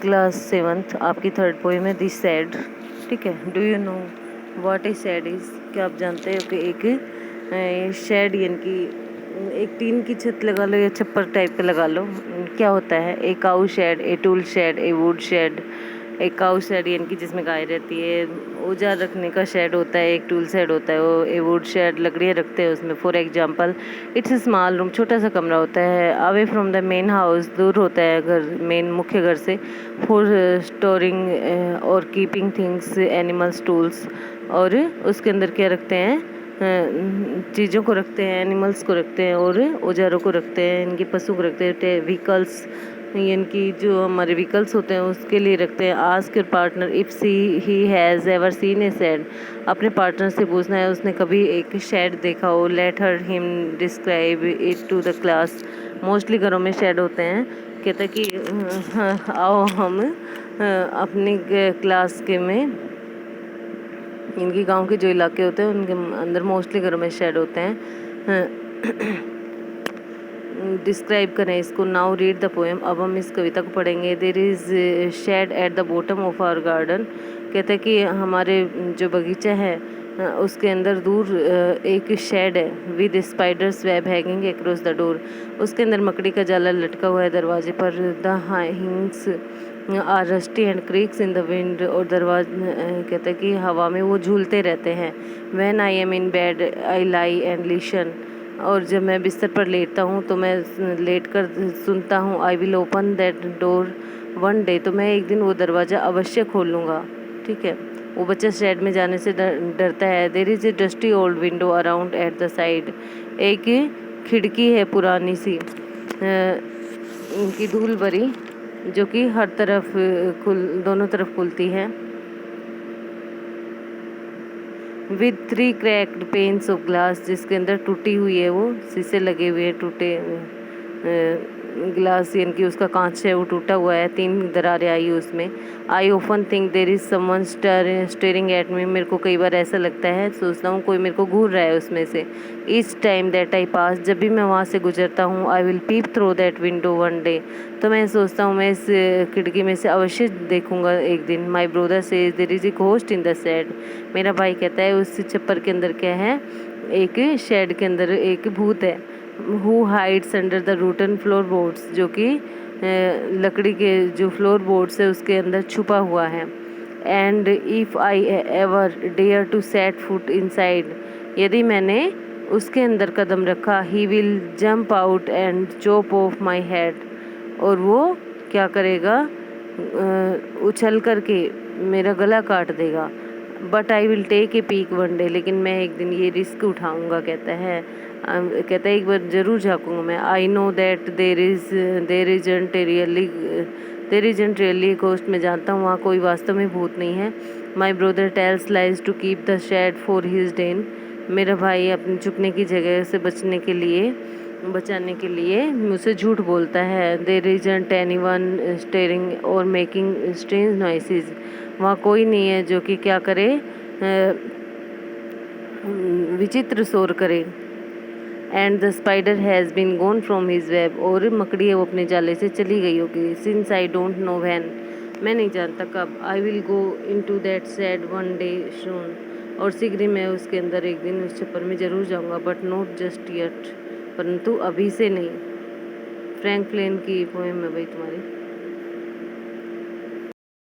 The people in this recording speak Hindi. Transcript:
क्लास 7th आपकी थर्ड पोएम है दी सैड। ठीक है। Do you know what A sad is? क्या आप जानते हो कि एक शेड यानी कि एक टीन की छत लगा लो या छप्पर टाइप का लगा लो, क्या होता है? A cow shed, a tool shed, a wood shed. एक काऊ शेड यानी कि जिसमें गाय रहती है, औजार रखने का शेड होता है। एक टूल शेड होता है, वो ए वुड शेड लकड़ियाँ रखते हैं उसमें। For example it's a small room, छोटा सा कमरा होता है। Away from the main house, दूर होता है घर, मेन मुख्य घर से। फॉर स्टोरिंग और कीपिंग थिंग्स, एनिमल्स, टूल्स। और उसके अंदर क्या रखते हैं? चीज़ों को रखते हैं, एनिमल्स को रखते हैं और औजारों को रखते हैं, इनके पशु को रखते हैं। व्हीकल्स इनकी जो हमारे व्हीकल्स होते हैं उसके लिए रखते हैं। Ask your partner if he has ever seen a shed. अपने पार्टनर से पूछना है उसने कभी एक शेड देखा हो। Let her him describe it to the class. Mostly घरों में शेड होते हैं। कहता कि आओ हम अपनी क्लास के में, इनकी गांव के जो इलाके होते हैं उनके अंदर मोस्टली घरों में शेड होते हैं। डिस्क्राइब करें इसको। Now read the poem. अब हम इस कविता को पढ़ेंगे। There is shed at the bottom of our garden. कहते हैं कि हमारे जो बगीचा है उसके अंदर दूर एक शेड है। With spiders web hanging across the door. उसके अंदर मकड़ी का जाला लटका हुआ है दरवाजे पर। The hinges are rusty and creaks in the wind. और कहते हैं कि हवा में वो झूलते रहते हैं। When I am in bed I lie and listen. और जब मैं बिस्तर पर लेटता हूँ तो मैं लेट कर सुनता हूँ। I will open that door one day. तो मैं एक दिन वो दरवाज़ा अवश्य खोल लूँगा। ठीक है। वो बच्चा शेड में जाने से डरता है। देर is A dusty old window around at the side. एक खिड़की है पुरानी सी, इनकी धूल भरी, जो कि हर तरफ दोनों तरफ खुलती है। With 3 cracked pains of glass, जिसके अंदर टूटी हुई है, वो शीशे लगे हुए हैं, टूटे ग्लास यानी कि उसका कांच है वो टूटा हुआ है। 3 दरारें आई उसमें। I often think there is someone staring at me. मेरे को कई बार ऐसा लगता है, सोचता हूँ कोई मेरे को घूर रहा है उसमें से। ईच टाइम दैट आई पास, जब भी मैं वहाँ से गुजरता हूँ। I will pep through that window one day. तो मैं सोचता हूँ मैं इस खिड़की में से अवश्य देखूंगा एक दिन। My brother says there is a ghost in the shed. मेरा भाई कहता है उस छप्पर के अंदर क्या है? एक शेड के अंदर एक भूत है। Who hides under the rotten floor boards, जो कि लकड़ी के जो फ्लोर बोर्ड्स है उसके अंदर छुपा हुआ है। And if I ever dare to set foot inside, यदि मैंने उसके अंदर कदम रखा। He will jump out and chop off my head. और वो क्या करेगा? उछल करके मेरा गला काट देगा। But I will take a peek one day, लेकिन मैं एक दिन ये रिस्क उठाऊंगा। कहता है एक बार ज़रूर झाँकूंगा मैं। I know that there isn't really ghost. मैं जानता हूँ वहाँ कोई वास्तव में भूत नहीं है। My brother tells lies to keep the shed for his den. मेरा भाई अपनी छुपने की जगह से बचाने के लिए मुझसे झूठ बोलता है। देर इजंट एनीवन स्टेयरिंग और मेकिंग स्ट्रेंज नॉइसेस। वहाँ कोई नहीं है जो कि क्या करे? विचित्र शोर करे। And the spider has been gone from his web. और मकड़ी है वो अपने जाले से चली गई होगी। Since I don't know when, मैं नहीं जानता कब। I will go in to that shed one day soon. और शीघ्र ही मैं उसके अंदर एक दिन उस छप्पर में ज़रूर जाऊंगा। बट नॉट जस्ट येट, परंतु अभी से नहीं। फ्रैंक क्लेन की पोएम है भाई तुम्हारी।